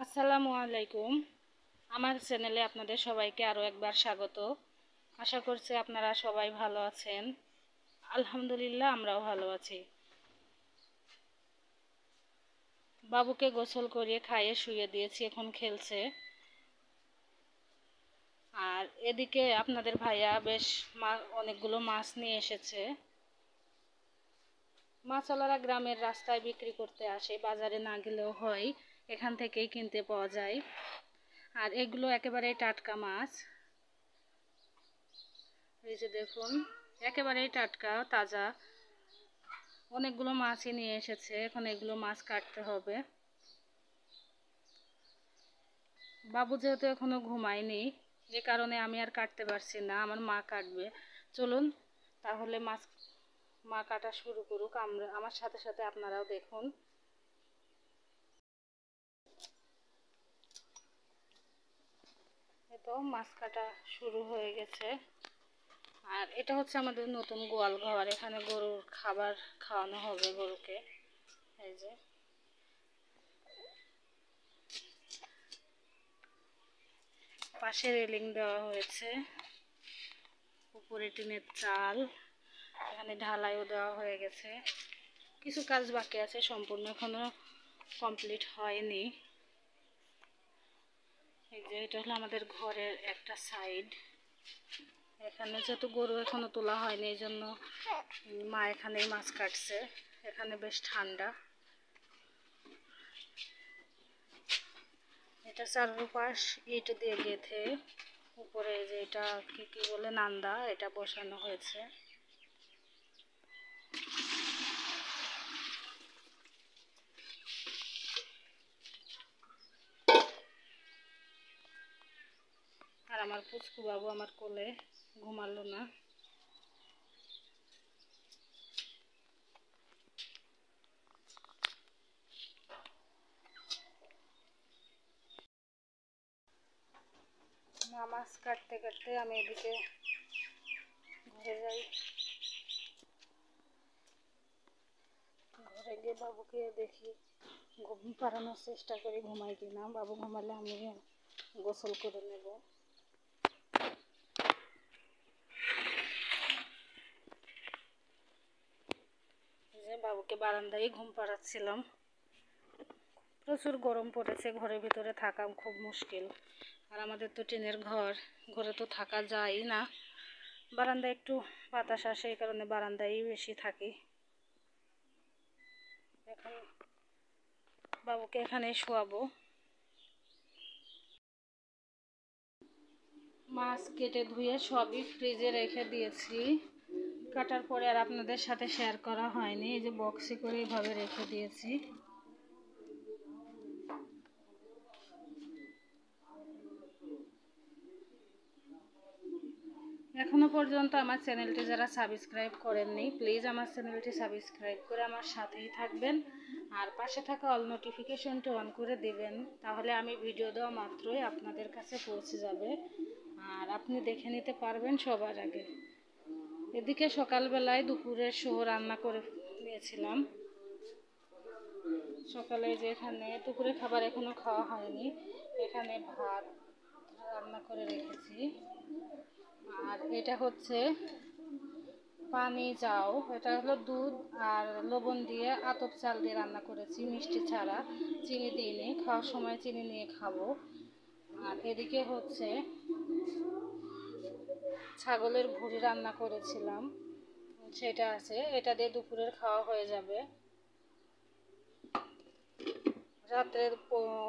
আসসালামু আলাইকুম। আমার চ্যানেলে আপনাদের সবাইকে আরও একবার স্বাগত। আশা করছি আপনারা সবাই ভালো আছেন। আলহামদুলিল্লাহ, আমরাও ভালো আছি। বাবুকে গোসল করিয়ে খাইয়ে শুইয়ে দিয়েছি, এখন খেলছে। আর এদিকে আপনাদের ভাইয়া বেশ অনেকগুলো মাছ নিয়ে এসেছে। মাছওয়ালারা গ্রামের রাস্তায় বিক্রি করতে আসে, বাজারে না গেলেও হয়, এখান থেকেই কিনতে পাওয়া যায়। আর এগুলো একেবারেই টাটকা মাছ। এই যে দেখুন, একেবারেই টাটকা তাজা। অনেকগুলো মাছই নিয়ে এসেছে, এখন এগুলো মাছ কাটতে হবে। বাবু যেহেতু এখনো ঘুমায়নি, যে কারণে আমি আর কাটতে পারছি না, আমার মা কাটবে। চলুন তাহলে মা কাটা শুরু করুক, আমার সাথে সাথে আপনারাও দেখুন। তো মাছ কাটা শুরু হয়ে গেছে। আর এটা হচ্ছে আমাদের নতুন গোয়াল ঘর, এখানে গরুর খাবার খাওয়ানো হবে গরুকে। এই যে পাশে রেলিং দেওয়া হয়েছে, উপরে টিনের চাল, এখানে ঢালাইও দেওয়া হয়ে গেছে। কিছু কাজ বাকি আছে, সম্পূর্ণ এখনো কমপ্লিট হয়নি। এই যে এটা হলো আমাদের ঘরের একটা সাইড। এখানে যেহেতু গরু এখনো তোলা হয়নি, এই জন্য মা এখানেই মাছ কাটছে। এখানে বেশ ঠান্ডা। এটা চারপাশ ইট দিয়ে গেঁথে, উপরে যে এটা কি বলে নান্দা, এটা বসানো হয়েছে। আর আমার পুচকু বাবু আমার কোলে ঘুমালো না। মাছ কাটতে কাটতে আমি এদিকে ঘরে যাই। ঘরে গিয়ে বাবুকে দেখি, ঘুম পাড়ানোর চেষ্টা করি, ঘুমাই কিনা। বাবু ঘুমালে আমি গোসল করে নেব। যে বাবুকে বারান্দায় ঘুম পাড়াচ্ছিলাম। প্রচুর গরম পড়েছে, ঘরের ভিতরে থাকা খুব মুশকিল। আর আমাদের তো টিনের ঘর, ঘরে তো থাকা যায় না। বারান্দায় একটু বাতাস আসে, এই কারণে বারান্দায় বেশি থাকি। এখন বাবুকে এখানে শোয়াবো। মাছ কেটে ধুয়ে সবই ফ্রিজে রেখে দিয়েছি। কাটার পরে আর আপনাদের সাথে শেয়ার করা হয়নি। এই যে বক্সে করে এইভাবে রেখে দিয়েছি। এখনো পর্যন্ত আমার চ্যানেলটি যারা সাবস্ক্রাইব করেননি, প্লিজ আমার চ্যানেলটি সাবস্ক্রাইব করে আমার সাথেই থাকবেন। আর পাশে থাকা অল নোটিফিকেশনটি অন করে দিবেন, তাহলে আমি ভিডিও দেওয়া মাত্রই আপনাদের কাছে পৌঁছে যাবে আর আপনি দেখে নিতে পারবেন সবার আগে। এদিকে সকালবেলায় দুপুরের রান্না করে নিয়েছিলাম। সকালে যে এখানে দুপুরের খাবার এখনো খাওয়া হয়নি, এখানে ভাত রান্না করে রেখেছি। আর এটা হচ্ছে পানি চাও, এটা হলো দুধ আর লবণ দিয়ে আতপ চাল দিয়ে রান্না করেছি, মিষ্টি ছাড়া, চিনি দিইনি। খাওয়ার সময় চিনি নিয়ে খাবো। আর এদিকে হচ্ছে ছাগলের ভুঁড়ি রান্না করেছিলাম, সেটা আছে, এটা দিয়ে দুপুরের খাওয়া হয়ে যাবে। রাত্রে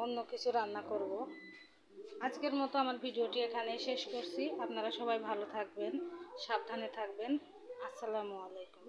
অন্য কিছু রান্না করব। আজকের মতো আমার ভিডিওটি এখানেই শেষ করছি। আপনারা সবাই ভালো থাকবেন, সাবধানে থাকবেন। আসসালামু আলাইকুম।